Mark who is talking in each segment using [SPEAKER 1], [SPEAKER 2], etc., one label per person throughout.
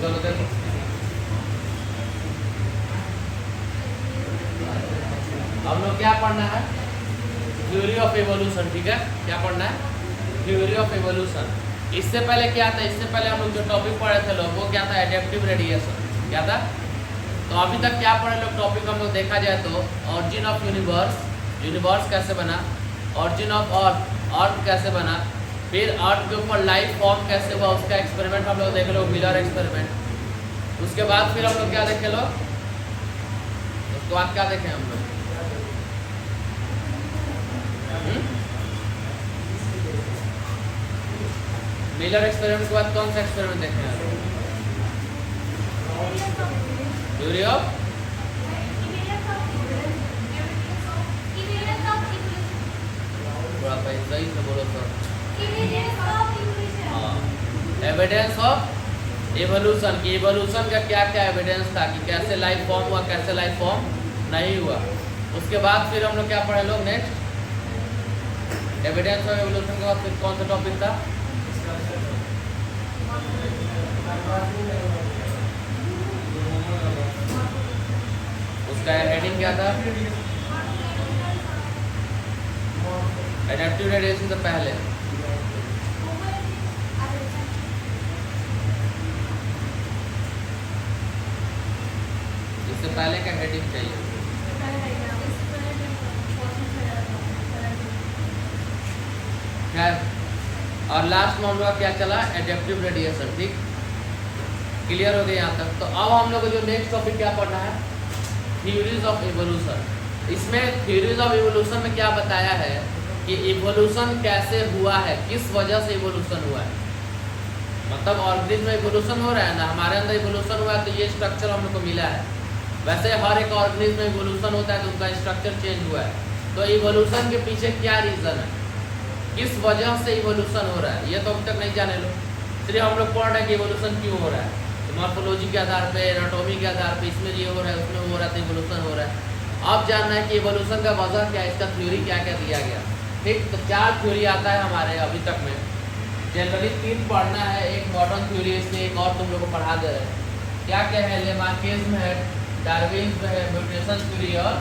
[SPEAKER 1] चलो देखो, हम लोग क्या पढ़ना है, थ्योरी ऑफ एवोल्यूशन। ठीक है, क्या पढ़ना है, थ्योरी ऑफ एवोल्यूशन। इससे पहले क्या था, इससे पहले हम लोग जो टॉपिक पढ़े थे लोग, वो क्या था, एडेप्टिव रेडिएशन। क्या था, तो अभी तक क्या पढ़े लोग टॉपिक हम लोग देखा जाए तो ऑरिजिन ऑफ यूनिवर्स, यूनिवर्स कैसे बना, ऑरिजिन ऑफ अर्थ कैसे बना, फिर अर्थ के ऊपर लाइफ फॉर्म कैसे हुआ, उसका एक्सपेरिमेंट हम लोग देखे लोग, मिलर एक्सपेरिमेंट। उसके बाद फिर हम लोग क्या देखे लोग, उसके बाद क्या देखे हम लोग, मिलर एक्सपेरिमेंट के बाद कौन सा एक्सपेरिमेंट देखे हैं, थ्योरी ऑफ, सही से बोलो सर, एविडेंस ऑफ एवोल्यूशन की, एवोल्यूशन का क्या क्या एविडेंस था कि कैसे लाइफ फॉर्म हुआ, कैसे लाइफ फॉर्म नहीं हुआ। उसके बाद फिर हम लोग क्या पढ़े लोग, नेक्स्ट एविडेंस ऑफ एवोल्यूशन के बाद फिर कौन सा टॉपिक था, उसका हेडिंग क्या था, एडेप्टिव रेडिएशन से पहले, इससे पहले का हेडिंग चाहिए, खैर। और लास्ट में हम लोग का क्या चला, एडेप्टिव रेडिएशन। ठीक, क्लियर हो गया यहाँ तक। तो अब हम लोग को जो नेक्स्ट टॉपिक क्या पढ़ना है, थ्योरीज ऑफ इवोल्यूशन। इसमें थ्योरीज ऑफ इवोल्यूशन में क्या बताया है कि इवोल्यूशन कैसे हुआ है, किस वजह से इवोल्यूशन हुआ है, मतलब ऑर्गेनिज्म में इवोल्यूशन हो रहा है ना, हमारे अंदर इवोल्यूशन हुआ है तो ये स्ट्रक्चर हम लोग को मिला है। वैसे हर एक ऑर्गेनिज्म में इवोल्यूशन होता है तो उनका स्ट्रक्चर चेंज हुआ है। तो इवोल्यूशन के पीछे क्या रीज़न है, किस वजह से इवोल्यूशन हो रहा है, ये तो अभी तक नहीं जाने लो। सिर्फ हम लोग पढ़ रहे हैं कि इवोल्यूशन क्यों हो रहा है, मॉर्फोलॉजी के आधार पे, एनाटॉमी के आधार पे, इसमें ये हो रहा है, उसमें वो हो रहा है, तो इवोल्यूशन हो रहा है। अब जानना है कि इवोल्यूशन का वजह क्या है, इसका थ्योरी क्या क्या दिया गया। ठीक, तो 4 थ्योरी आता है हमारे अभी तक में, जनरली 3 पढ़ना है, एक मॉडर्न थ्योरी, इसलिए एक और तुम लोग को पढ़ा दे रहे हैं। क्या क्या है, लेमार्किज्म है, डार्विनिज्म है, म्यूटेशन थ्योरी और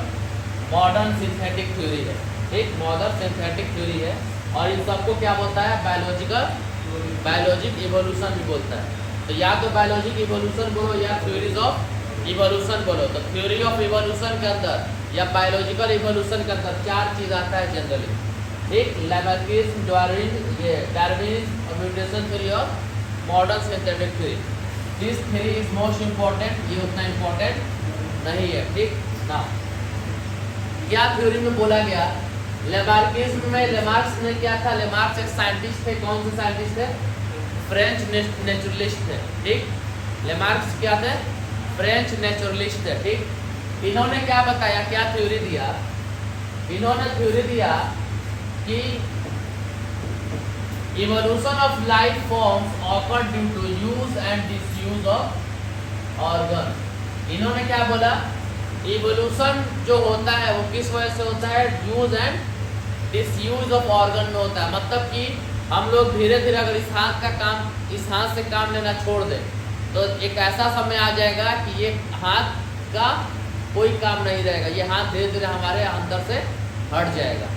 [SPEAKER 1] मॉडर्न सिंथेटिक थ्योरी है। ठीक, मॉडर्न सिंथेटिक थ्योरी है। और इन सबको क्या बोलता है, बायोलॉजिक इवोल्यूशन भी बोलता है। तो या तो बायोलॉजिक इवोल्यूशन बोलो या थ्योरीज ऑफ इवोल्यूशन बोलो। तो थ्योरी ऑफ इवोल्यूशन के अंदर या बायोलॉजिकल इवोल्यूशन के अंदर 4 चीज़ आता है जनरली। ठीक, लेमार्किज्म, डार्विनिज्म और म्यूटेशन थ्योरी और modern synthetic theory. This theory is most important, ये उतना इम्पोर्टेंट नहीं है। ठीक ना, क्या थ्योरी में बोला गया, लेमार्किज्म में लेमार्क्स ने क्या था, लेमार्क्स एक साइंटिस्ट थे। कौन से साइंटिस्ट थे, फ्रेंच नेचुरलिस्ट थे। ठीक, लेमार्क्स क्या थे, फ्रेंच नेचुरलिस्ट थे। ठीक, इन्होंने क्या बताया, क्या थ्योरी दिया, इन्होंने थ्योरी दिया कि evolution of life forms occur due to use and disuse of organ. इन्होंने क्या बोला, इवोल्यूशन जो होता है वो किस वजह से होता है, use and disuse of organ में होता है। मतलब कि हम लोग धीरे धीरे अगर इस हाथ से काम लेना छोड़ दें तो एक ऐसा समय आ जाएगा कि ये हाथ का कोई काम नहीं रहेगा, ये हाथ धीरे धीरे हमारे अंदर से हट जाएगा।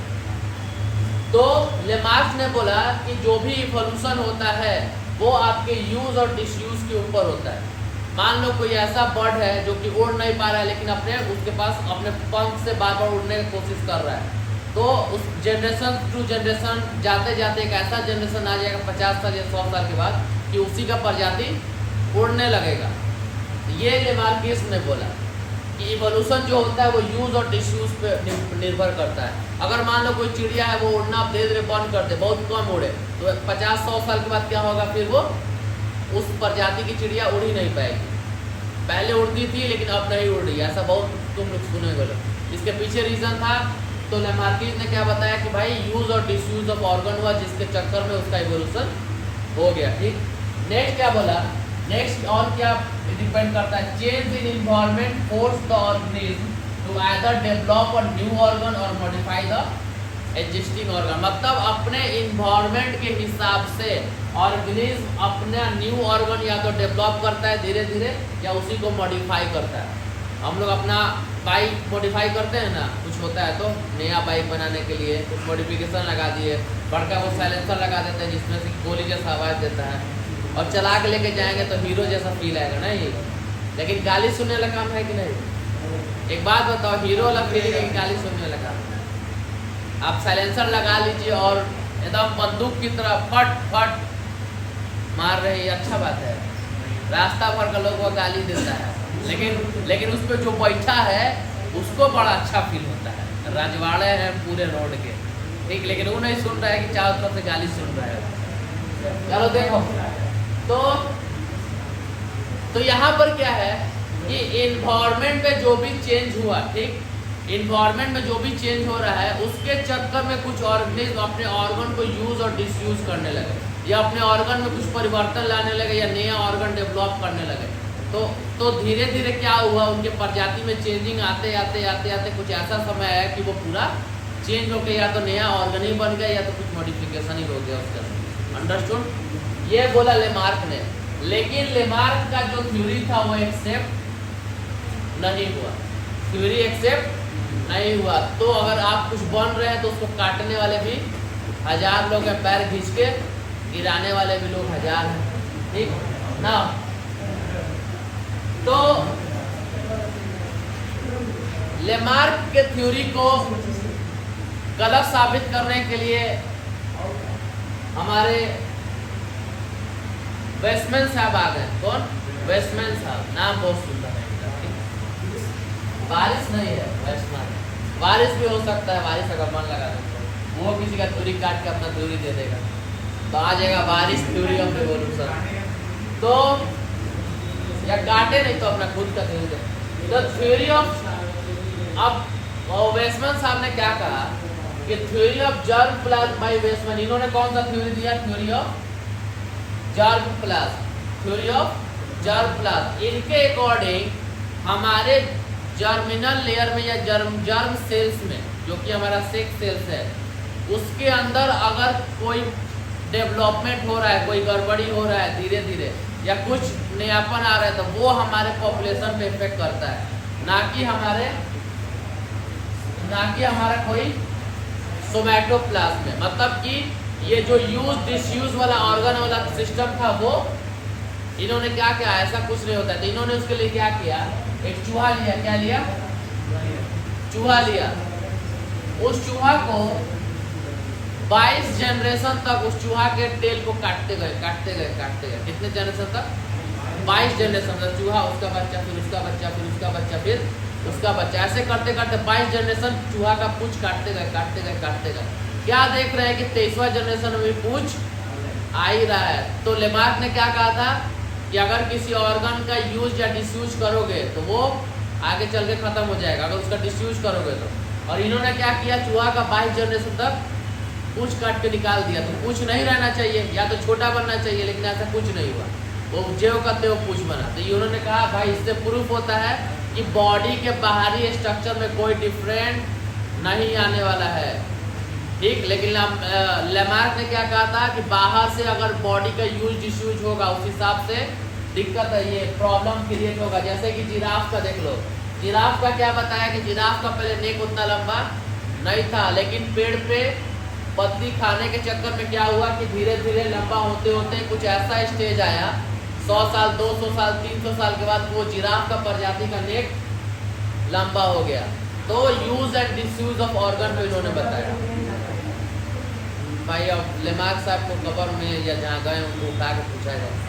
[SPEAKER 1] तो लेमार्क्स ने बोला कि जो भी इवोल्यूशन होता है वो आपके यूज और डिसयूज के ऊपर होता है। मान लो कोई ऐसा बर्ड है जो कि उड़ नहीं पा रहा है, लेकिन उसके पास अपने पंख से बार बार उड़ने की कोशिश कर रहा है, तो उस जनरेशन टू जनरेशन जाते जाते एक ऐसा जनरेशन आ जाएगा 50 साल या 100 साल के बाद कि उसी का प्रजाति उड़ने लगेगा। ये लेमार्किस ने बोला कि इवोल्यूशन जो होता है वो यूज और डिसयूज पे निर्भर करता है। अगर मान लो कोई चिड़िया है वो उड़ना धीरे धीरे बंद कर दे, बहुत कम उड़े, तो 50-100 साल के बाद क्या होगा, फिर वो उस प्रजाति की चिड़िया उड़ ही नहीं पाएगी। पहले उड़ती थी लेकिन अब नहीं उड़ रही, ऐसा बहुत तुम लोग सुने बोलो। इसके पीछे रीज़न था, तो लेमार्किस ने क्या बताया कि भाई यूज और डिसयूज ऑफ ऑर्गन हुआ, जिसके चक्कर में उसका इवोल्यूशन हो गया। ठीक, नेक्स्ट क्या बोला, नेक्स्ट और क्या डिपेंड करता है, change in environment force the organism to either develop a new organ और मॉडिफाई द एग्जिस्टिंग ऑर्गन, मतलब अपने इन्वायरमेंट के हिसाब से ऑर्गेनिज्म अपना न्यू ऑर्गन या तो डेवलप करता है धीरे धीरे या उसी को मॉडिफाई करता है। हम लोग अपना बाइक मॉडिफाई करते हैं ना, कुछ होता है तो नया बाइक बनाने के लिए कुछ मॉडिफिकेशन लगा दिए, बड़का वो साइलेंसर लगा देते हैं जिसमें से गोली जैसा आवाज़ देता है, और चला के लेके जाएंगे तो हीरो जैसा फील आएगा नहीं। लेकिन गाली सुनने वाला काम है कि नहीं? एक बात बताओ, हीरो वाला फीलिंग है कि गाली सुनने वाला काम? आप साइलेंसर लगा लीजिए और एकदम बंदूक की तरह फट फट मार रहे हैं, अच्छा बात है, रास्ता भर का लोग वो गाली देता है, लेकिन उस पर जो बैठा है उसको बड़ा अच्छा फील होता है, रजवाड़े हैं पूरे रोड के, ठीक, लेकिन वो नहीं सुन रहा है कि चारों तरफ से गाली सुन रहा है। चलो देखो, तो यहाँ पर क्या है कि इन्वायरमेंट में जो भी चेंज हुआ, ठीक, इन्वायरमेंट में जो भी चेंज हो रहा है उसके चक्कर में कुछ ऑर्गेनिज्म अपने ऑर्गन को यूज और डिसयूज करने लगे, या अपने ऑर्गन में कुछ परिवर्तन लाने लगे, या नया ऑर्गन डेवलप करने लगे। तो धीरे धीरे क्या हुआ, उनके प्रजाति में चेंजिंग आते आते आते आते कुछ ऐसा समय है कि वो पूरा चेंज हो गया, या तो नया ऑर्गन ही बन गया या तो कुछ मॉडिफिकेशन ही हो गया उसका। अंडरस्टूड? ये बोला लेमार्क ने, लेकिन लेमार्क का जो थ्योरी था वो एक्सेप्ट नहीं हुआ, थ्योरी एक्सेप्ट नहीं हुआ। तो अगर आप कुछ बन रहे हैं तो उसको काटने वाले भी 1000 लोग हैं, पैर खींच के गिराने वाले भी लोग 1000 हैं, ठीक ना। तो लेमार्क के थ्योरी को गलत साबित करने के लिए हमारे वेस्टमैन साहब आ गए। कौन? वेस्टमैन साहब, नाम बहुत सुंदर है। बारिश नहीं है, वेस्टमैन, बारिश भी हो सकता है, बारिश अगर मन लगा तो वो किसी का थ्योरी काट के अपना थ्योरी दे देगा तो आ जाएगा बारिश थ्योरी ऑफ रिवॉल्यूशन। तो या काटे नहीं तो अपना खुद का थ्योरी दे। तो थ्योरी ऑफ, अब वेस्टमैन साहब ने क्या कहा कि theory of germ plus by Westman, इन्होंने कौन सा थ्योरी दिया? Theory of germ plus, theory of germ plus. इनके अकॉर्डिंग हमारे जर्मिनल लेयर में या जर्म सेल्स में, जो कि हमारा सेक्स सेल्स है, उसके अंदर अगर कोई डेवलपमेंट हो रहा है, कोई गड़बड़ी हो रहा है धीरे धीरे, या कुछ नयापन आ रहा है, तो वो हमारे पॉपुलेशन पे इफेक्ट करता है, ना कि हमारा कोई सोमैटोप्लाज्म में। मतलब कि ये जो यूज डिसयूज वाला ऑर्गन वाला सिस्टम था वो इन्होंने क्या किया, ऐसा कुछ नहीं होता। तो इन्होंने उसके लिए क्या किया, एक चूहा लिया। क्या लिया? चूहा लिया। उस चूहा को 22 जनरेशन तक उस चूहा के टेल को काटते गए। कितने जनरेशन तक? 22 जनरेशन तक। चूहा, उसका बच्चा, फिर उसका बच्चा, फिर उसका बच्चा, फिर उसका बच्चा, ऐसे करते करते 22 जनरेशन चूहा का पूंछ काटते गए। क्या देख रहे हैं कि 23वां जनरेशन में पूंछ आ ही रहा है। तो लेमार्क ने क्या कहा था कि अगर किसी ऑर्गन का यूज या डिसयूज करोगे तो वो आगे चल के खत्म हो जाएगा, अगर उसका डिसयूज करोगे तो। और इन्होंने क्या किया, चूहा का 22 जनरेशन तक पूंछ काट के निकाल दिया। तो पूंछ नहीं रहना चाहिए, या तो छोटा बनना चाहिए, लेकिन ऐसा कुछ नहीं हुआ, वो जेव करते वो पूंछ बना। तो इन्होंने कहा भाई इससे प्रूफ होता है कि बॉडी के बाहरी स्ट्रक्चर में कोई डिफरेंट नहीं आने वाला है, ठीक। लेकिन लेमार्क ने क्या कहा था कि बाहर से अगर बॉडी का यूज डिसयूज होगा उस हिसाब से दिक्कत है, ये प्रॉब्लम क्रिएट होगा। जैसे कि जिराफ का देख लो, जिराफ का क्या बताया कि जिराफ का पहले नेक उतना लंबा नहीं था, लेकिन पेड़ पे पत्ती खाने के चक्कर में क्या हुआ कि धीरे धीरे लंबा होते होते कुछ ऐसा स्टेज आया, 100 साल 200 साल 300 साल के बाद वो जिराफ का प्रजाति का नेक लंबा हो गया। तो use and disuse of organ को इन्होंने बताया। भाई अब लेमार्क साहब को कब्र में या जहाँ गए उनको उठा के पूछा जाए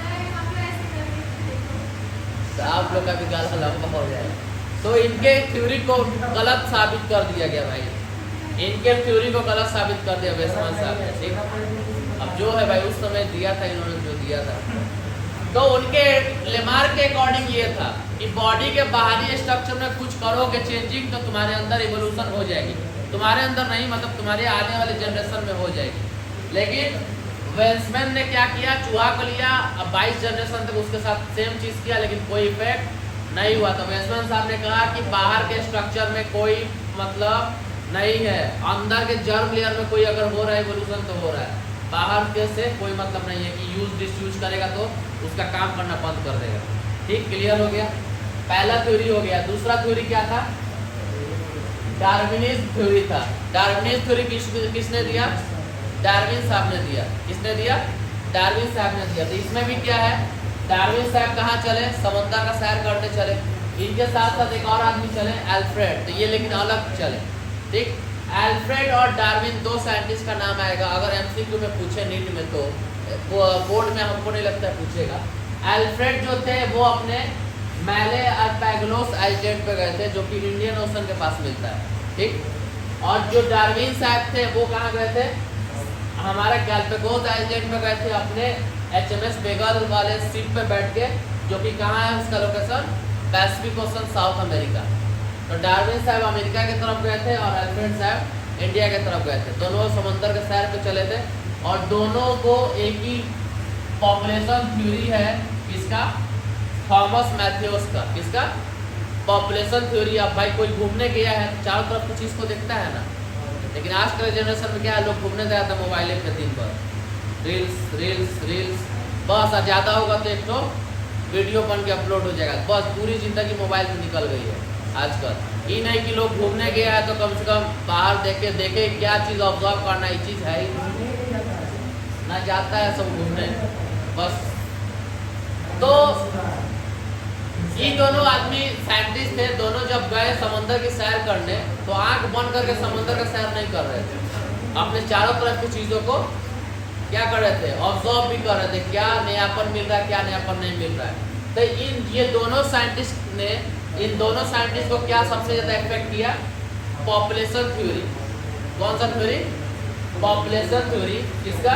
[SPEAKER 1] तो आप लोग का भी गाला लंबा हो जाएगा। तो इनके थ्योरी को गलत साबित कर दिया गया भाई, इनके थ्योरी को गलत साबित कर दिया वेस्टमैन साहब ने, ठीक। अब जो है भाई उस समय दिया था इन्होंने जो दिया था, तो उनके लेमार्क के अकॉर्डिंग ये था कि बॉडी के बाहरी स्ट्रक्चर में कुछ करोगे चेंजिंग तो तुम्हारे अंदर इवोल्यूशन हो जाएगी, तुम्हारे अंदर नहीं मतलब तुम्हारे आने वाले जनरेशन में हो जाएगी। लेकिन वेस्टमैन ने क्या किया, चूहा को लिया, अब 22 जनरेशन तक उसके साथ सेम चीज़ किया, लेकिन कोई इफेक्ट नहीं हुआ। तो वेस्टमैन साहब ने कहा कि बाहर के स्ट्रक्चर में कोई मतलब नहीं है। अंदर के जर्म लेयर में कोई अगर हो रहा है इवोल्यूशन तो हो रहा है, बाहर के से कोई मतलब नहीं है कि यूज डिसयूज करेगा तो उसका काम करना बंद कर देगा। ठीक, क्लियर हो गया। पहला थ्योरी हो गया। दूसरा थ्योरी क्या था? डार्विनिज्म थ्योरी था। डार्विनिज्म थ्योरी किसने दिया? डार्विन साहब ने दिया। किसने दिया? डार्विन साहब ने दिया। तो इसमें भी क्या है, डार्विन साहब कहाँ चले? समुद्र का सैर करने चले। इनके साथ साथ एक और आदमी चले, एल्फ्रेड। तो ये लेकिन अलग चले। ठीक, एल्फ्रेड और डार्विन दो साइंटिस्ट का नाम आएगा अगर एमसीक्यू में पूछे नीट में, तो बोर्ड में हमको नहीं लगता है पूछेगा। एल्फ्रेड जो थे वो अपने मैले अरपैगलोस आइलैंड पे गए थे जो कि इंडियन ओशन के पास मिलता है। ठीक, और जो डार्विन साहब थे वो कहाँ गए थे? हमारे गैलापागोस आइलैंड पे गए थे अपने HMS बेगल वाले शिप पे बैठ के, जो कि कहाँ है उसका location? Pacific ocean, south America. तो डार्विन साहब अमेरिका की तरफ गए थे और एल्फ्रेड साहब इंडिया की तरफ गए थे। दोनों समुद्र के सैर पे चले थे और दोनों को एक ही पॉपुलेशन थ्योरी है। किसका? थॉमस मैथ्यूस का। किसका? Population theory. अब भाई कोई घूमने गया है तो चारों तरफ की चीज़ को देखता है ना, लेकिन आजकल जनरेशन में क्या है, लोग घूमने जाते हैं मोबाइल पे दिन भर, रील्स रील्स रील्स, बस। ज़्यादा होगा तो एक तो वीडियो बन के अपलोड हो जाएगा, बस। पूरी ज़िंदगी मोबाइल से निकल गई है आजकल। ये नहीं कि लोग घूमने गया है तो कम से कम बाहर देखे क्या चीज़ ऑब्जर्व करना, ये चीज़ है ही ना, जाता है सब घूमने बस। तो ये दोनों आदमी साइंटिस्ट थे। दोनों जब गए समुद्र की सैर करने तो आंख बंद करके समुद्र का सैर नहीं कर रहे थे, अपने चारों तरफ की चीज़ों को क्या कर रहे थे? ऑब्जर्व भी कर रहे थे, क्या नयापन मिल रहा है, क्या नयापन नहीं मिल रहा है। तो ये दोनों साइंटिस्ट ने, इन दोनों साइंटिस्ट को क्या सबसे ज़्यादा इफेक्ट किया? Population theory. कौन सा थ्योरी? Population theory. किसका?